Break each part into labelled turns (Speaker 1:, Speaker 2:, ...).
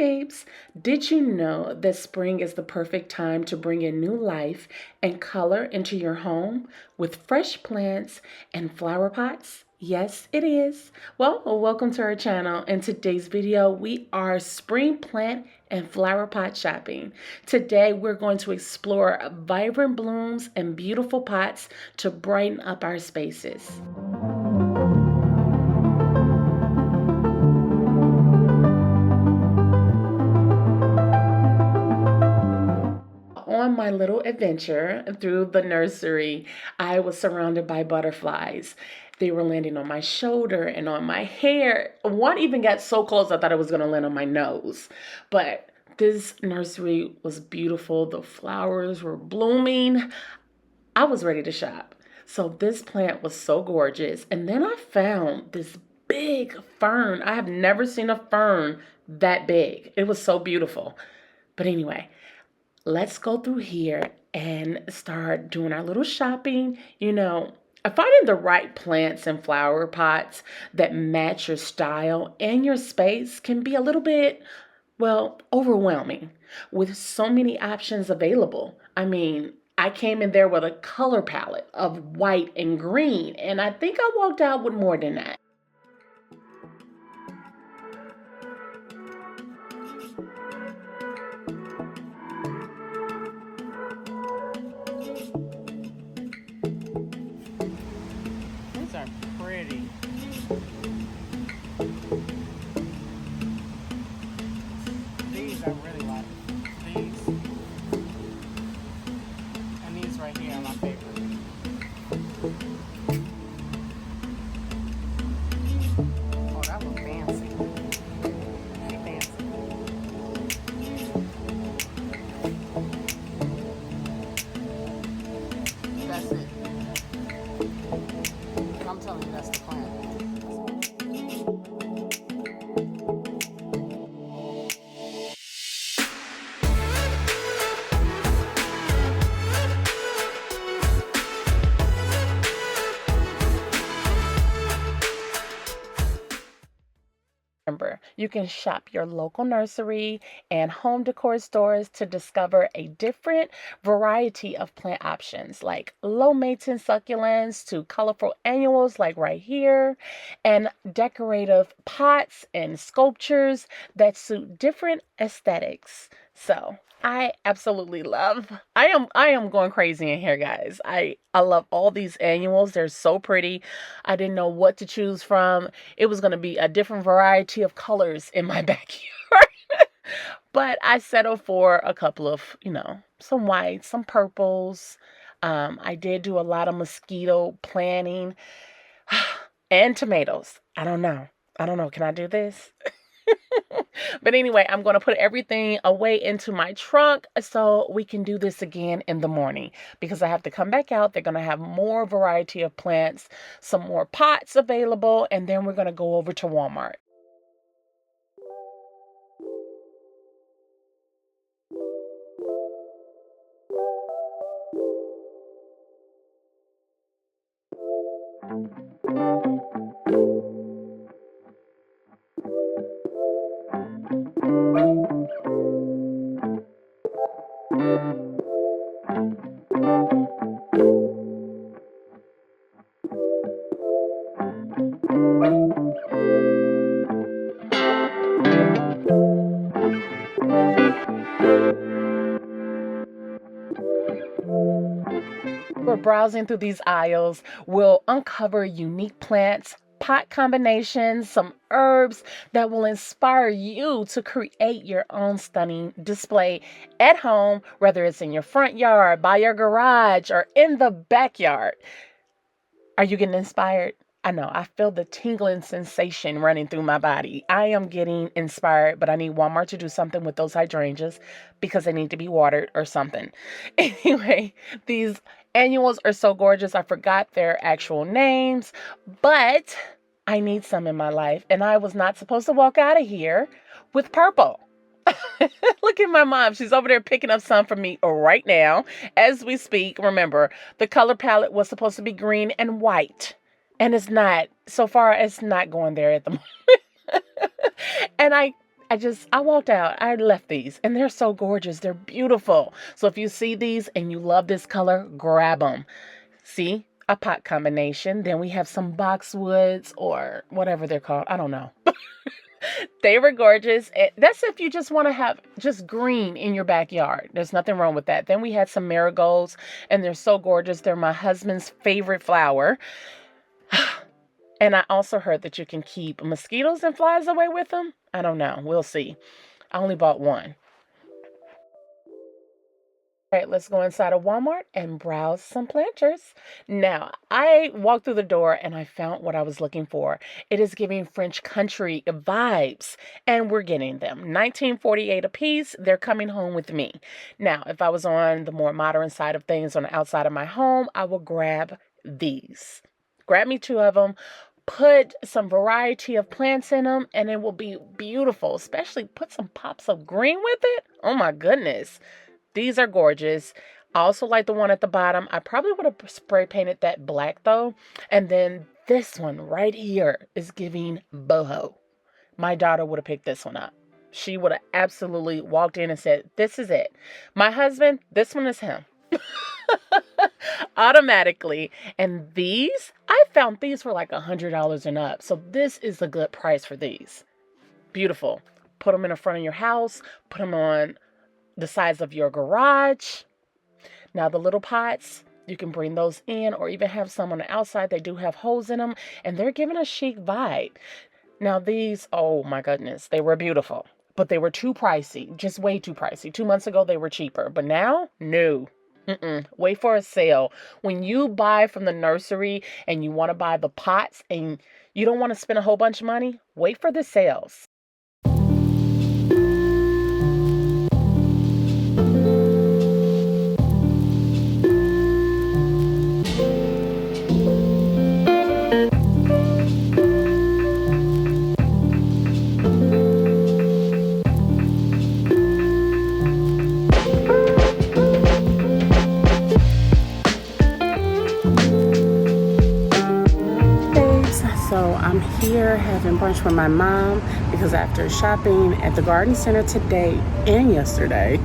Speaker 1: Babes, did you know that spring is the perfect time to bring in new life and color into your home with fresh plants and flower pots? Yes, it is. Well, welcome to our channel. In today's video, we are spring plant and flower pot shopping. Today, we're going to explore vibrant blooms and beautiful pots to brighten up our spaces. On my little adventure through the nursery, I was surrounded by butterflies. They were landing on my shoulder and on my hair. One even got so close I thought it was going to land on my nose. But this nursery was beautiful. The flowers were blooming. I was ready to shop. So this plant was so gorgeous. And then I found this big fern. I have never seen a fern that big. It was so beautiful. But anyway, let's go through here and start doing our little shopping. Finding the right plants and flower pots that match your style and your space can be a little bit, overwhelming with so many options available. I came in there with a color palette of white and green, and I think I walked out with more than that.
Speaker 2: These are pretty. These I really like. These. And these right here are my favorite. Oh, that looks fancy. Fancy. That's it. I'm telling you, that's the plan.
Speaker 1: Remember, you can shop your local nursery and home decor stores to discover a different variety of plant options, like low maintenance succulents to colorful annuals like right here, and decorative pots and sculptures that suit different aesthetics. So I absolutely love. I am going crazy in here, guys. I love all these annuals. They're so pretty. I didn't know what to choose from. It was going to be a different variety of colors in my backyard. But I settled for a couple of, some whites, some purples. I did do a lot of mosquito planting and tomatoes. I don't know. Can I do this? But anyway, I'm going to put everything away into my trunk so we can do this again in the morning, because I have to come back out. They're going to have more variety of plants, some more pots available, and then we're going to go over to Walmart. We're browsing through these aisles. We'll uncover unique plants, pot combinations, some herbs that will inspire you to create your own stunning display at home, whether it's in your front yard, by your garage, or in the backyard. Are you getting inspired? I know, I feel the tingling sensation running through my body. I am getting inspired, but I need Walmart to do something with those hydrangeas because they need to be watered or something. Anyway, these annuals are so gorgeous. I forgot their actual names, but I need some in my life, and I was not supposed to walk out of here with purple. Look at my mom. She's over there picking up some for me right now as we speak. Remember, the color palette was supposed to be green and white. And it's not. So far, it's not going there at the moment. And I walked out. I left these and they're so gorgeous. They're beautiful. So if you see these and you love this color, grab them. See, a pot combination. Then we have some boxwoods or whatever they're called. I don't know. They were gorgeous. That's if you just want to have just green in your backyard. There's nothing wrong with that. Then we had some marigolds, and they're so gorgeous. They're my husband's favorite flower. And I also heard that you can keep mosquitoes and flies away with them. I don't know. We'll see. I only bought one. All right, let's go inside of Walmart and browse some planters. Now, I walked through the door and I found what I was looking for. It is giving French country vibes, and we're getting them. $19.48 a piece. They're coming home with me. Now, if I was on the more modern side of things on the outside of my home, I will grab these. Grab me 2 of them. Put some variety of plants in them, and it will be beautiful. Especially put some pops of green with it. Oh my goodness. These are gorgeous. I also like the one at the bottom. I probably would have spray painted that black though. And then this one right here is giving boho. My daughter would have picked this one up. She would have absolutely walked in and said, this is it. My husband, this one is him. Automatically. And these, I found these for like $100 and up. So this is a good price for these. Beautiful. Put them in the front of your house. Put them on the size of your garage. Now the little pots, you can bring those in or even have some on the outside. They do have holes in them and they're giving a chic vibe. Now these, oh my goodness, they were beautiful, but they were too pricey, just way too pricey. 2 months ago, they were cheaper, but now, no. Wait for a sale. When you buy from the nursery and you want to buy the pots and you don't want to spend a whole bunch of money, wait for the sales. So I'm here having brunch with my mom because after shopping at the garden center today and yesterday,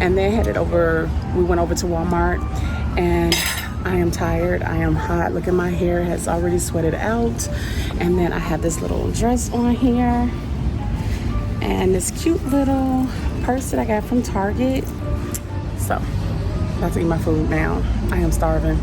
Speaker 1: and then we went over to Walmart, and I am tired, I am hot. Look at my hair, has already sweated out. And then I have this little dress on here and this cute little purse that I got from Target. So, about to eat my food now. I am starving.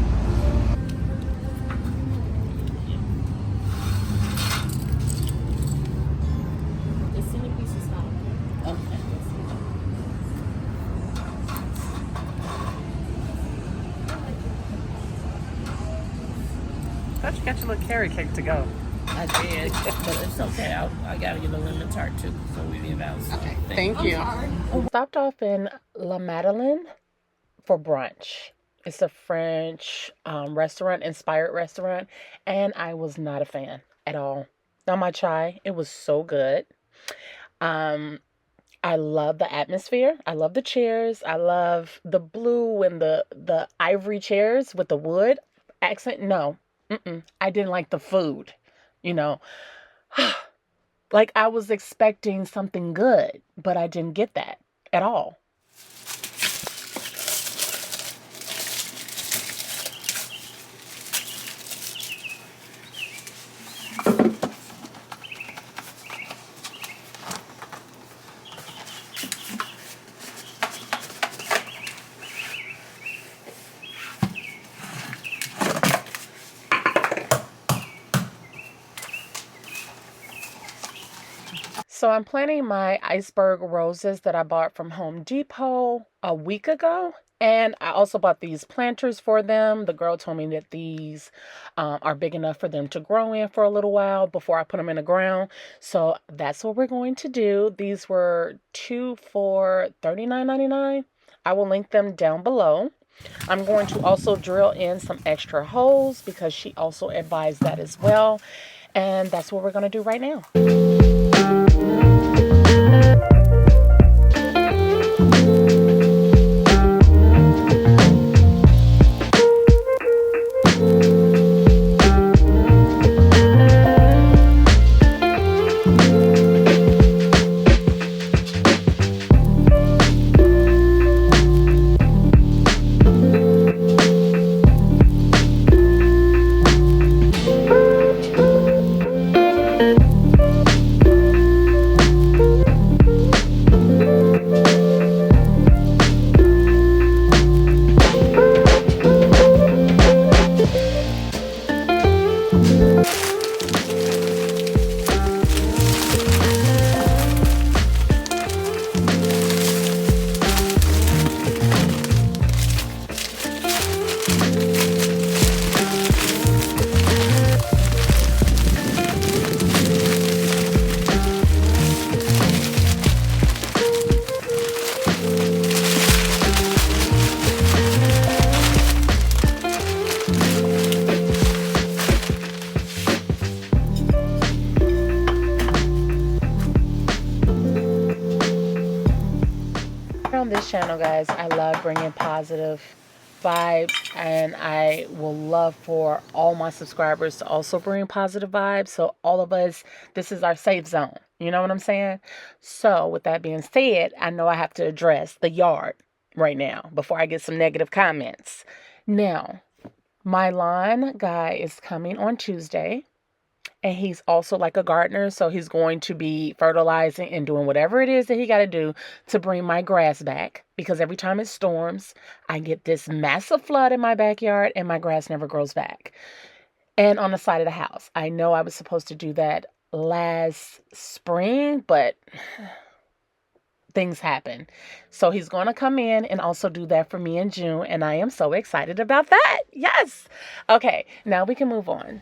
Speaker 1: I thought you got your little carrot cake to go.
Speaker 3: I did, but it's okay. I gotta get a lemon tart too, so we leave out.
Speaker 2: Okay,
Speaker 1: Thank you. Stopped off in La Madeleine for brunch. It's a French inspired restaurant, and I was not a fan at all. Not my chai. It was so good. I love the atmosphere. I love the chairs. I love the blue and the ivory chairs with the wood accent. No. I didn't like the food, like I was expecting something good, but I didn't get that at all. So I'm planting my iceberg roses that I bought from Home Depot a week ago. And I also bought these planters for them. The girl told me that these are big enough for them to grow in for a little while before I put them in the ground. So that's what we're going to do. These were 2 for $39.99. I will link them down below. I'm going to also drill in some extra holes because she also advised that as well. And that's what we're going to do right now. On this channel, guys, I love bringing positive vibes, and I will love for all my subscribers to also bring positive vibes. So all of us, this is our safe zone. You know what I'm saying? So with that being said, I know I have to address the yard right now before I get some negative comments. Now, my lawn guy is coming on Tuesday. And he's also like a gardener, so he's going to be fertilizing and doing whatever it is that he got to do to bring my grass back. Because every time it storms, I get this massive flood in my backyard and my grass never grows back. And on the side of the house. I know I was supposed to do that last spring, but things happen. So he's going to come in and also do that for me in June. And I am so excited about that. Yes. Okay, now we can move on.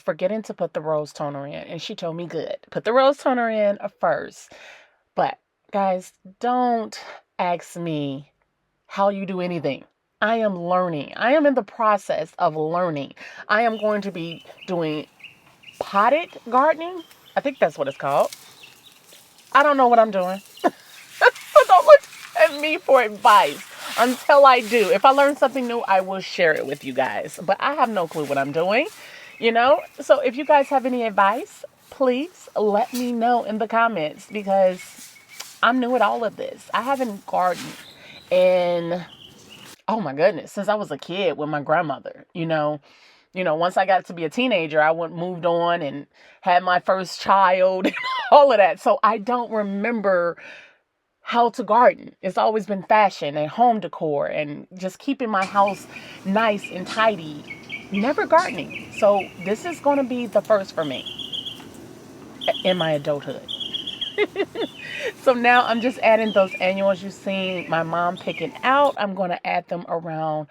Speaker 1: Forgetting to put the rose toner in, and she told me good. Put the rose toner in first. But guys, don't ask me how you do anything. I am learning. I am in the process of learning. I am going to be doing potted gardening. I think that's what it's called. I don't know what I'm doing. So don't look at me for advice until I do. If I learn something new, I will share it with you guys. But I have no clue what I'm doing, you know? So if you guys have any advice, please let me know in the comments, because I'm new at all of this. I haven't gardened in, oh my goodness, since I was a kid with my grandmother, you know. Once I got to be a teenager, I moved on and had my first child and all of that. So I don't remember how to garden. It's always been fashion and home decor and just keeping my house nice and tidy. Never gardening. So this is going to be the first for me in my adulthood. So now I'm just adding those annuals you've seen my mom picking out. I'm going to add them around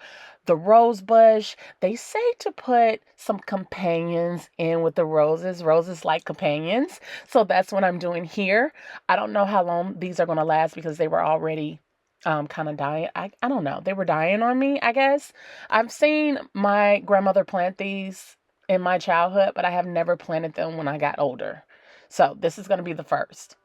Speaker 1: the rose bush. They say to put some companions in with the roses. Roses like companions. So that's what I'm doing here. I don't know how long these are going to last, because they were already kind of dying. I don't know. They were dying on me, I guess. I've seen my grandmother plant these in my childhood, but I have never planted them when I got older. So this is going to be the first.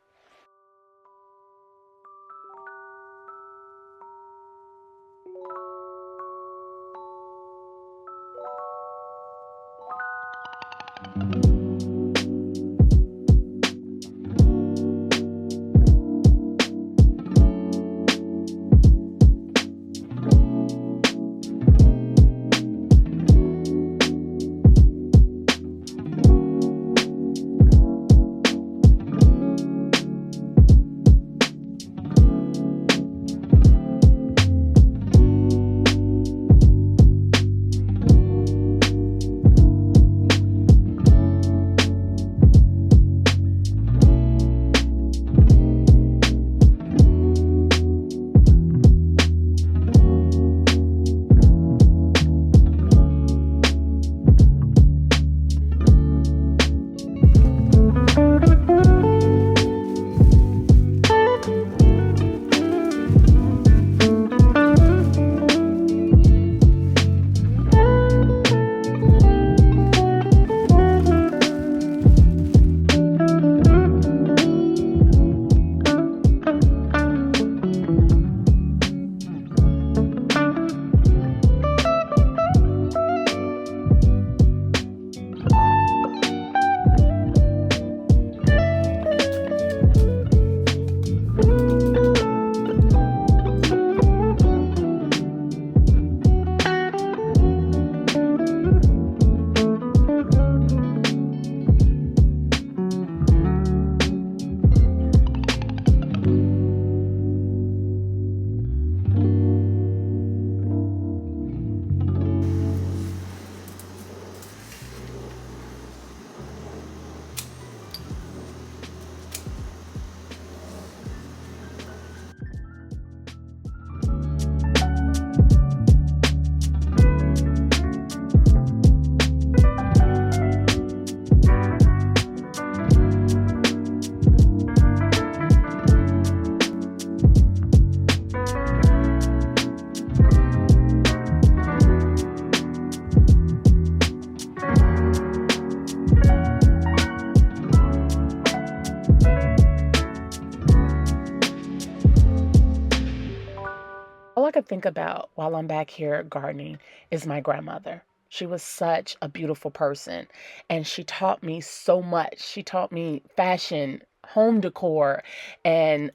Speaker 1: think about while I'm back here gardening is my grandmother. She was such a beautiful person, and she taught me so much. She taught me fashion, home decor, and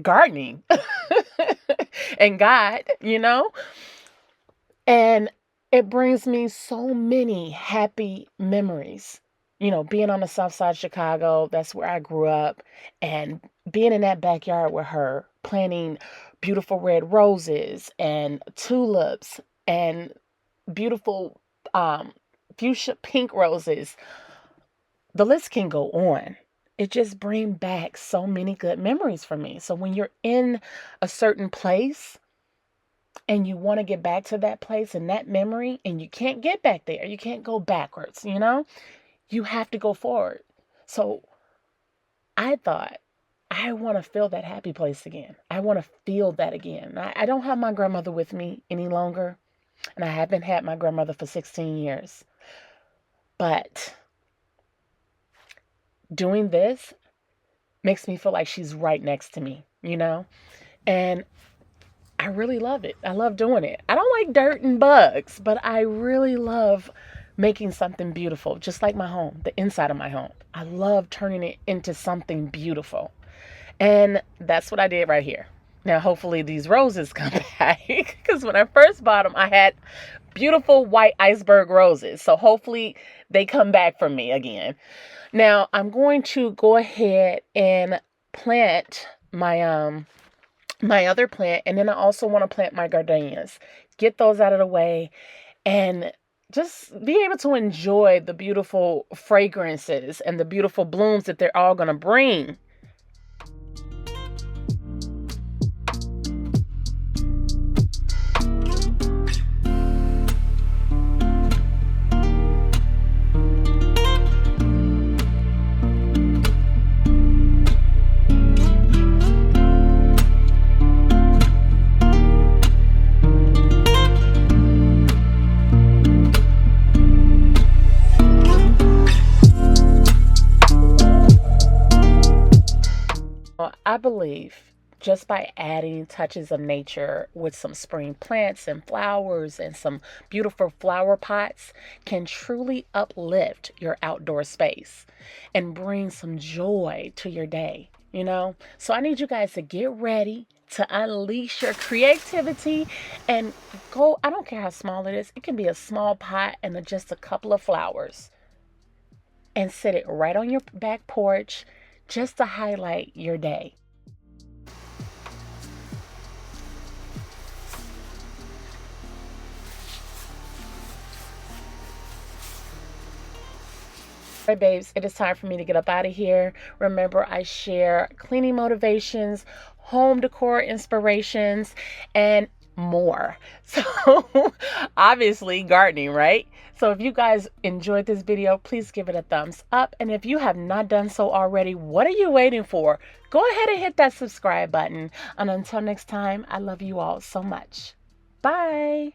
Speaker 1: gardening and God, And it brings me so many happy memories. Being on the south side of Chicago, that's where I grew up, and being in that backyard with her, planting beautiful red roses and tulips and beautiful fuchsia pink roses. The list can go on. It just brings back so many good memories for me. So when you're in a certain place and you want to get back to that place and that memory, and you can't get back there, you can't go backwards, you have to go forward. So I thought, I want to feel that happy place again. I want to feel that again. I don't have my grandmother with me any longer, and I haven't had my grandmother for 16 years. But doing this makes me feel like she's right next to me, And I really love it. I love doing it. I don't like dirt and bugs, but I really love making something beautiful, just like my home, the inside of my home. I love turning it into something beautiful. And that's what I did right here. Now, hopefully these roses come back, because when I first bought them, I had beautiful white iceberg roses. So hopefully they come back for me again. Now, I'm going to go ahead and plant my other plant, and then I also want to plant my gardenias. Get those out of the way and just be able to enjoy the beautiful fragrances and the beautiful blooms that they're all going to bring. I believe just by adding touches of nature with some spring plants and flowers and some beautiful flower pots can truly uplift your outdoor space and bring some joy to your day, So I need you guys to get ready to unleash your creativity and go. I don't care how small it is. It can be a small pot and just a couple of flowers, and sit it right on your back porch just to highlight your day. All right, babes, it is time for me to get up out of here. Remember, I share cleaning motivations, home decor inspirations, and more. So obviously gardening, right? So if you guys enjoyed this video, please give it a thumbs up. And if you have not done so already, what are you waiting for? Go ahead and hit that subscribe button. And until next time, I love you all so much. Bye.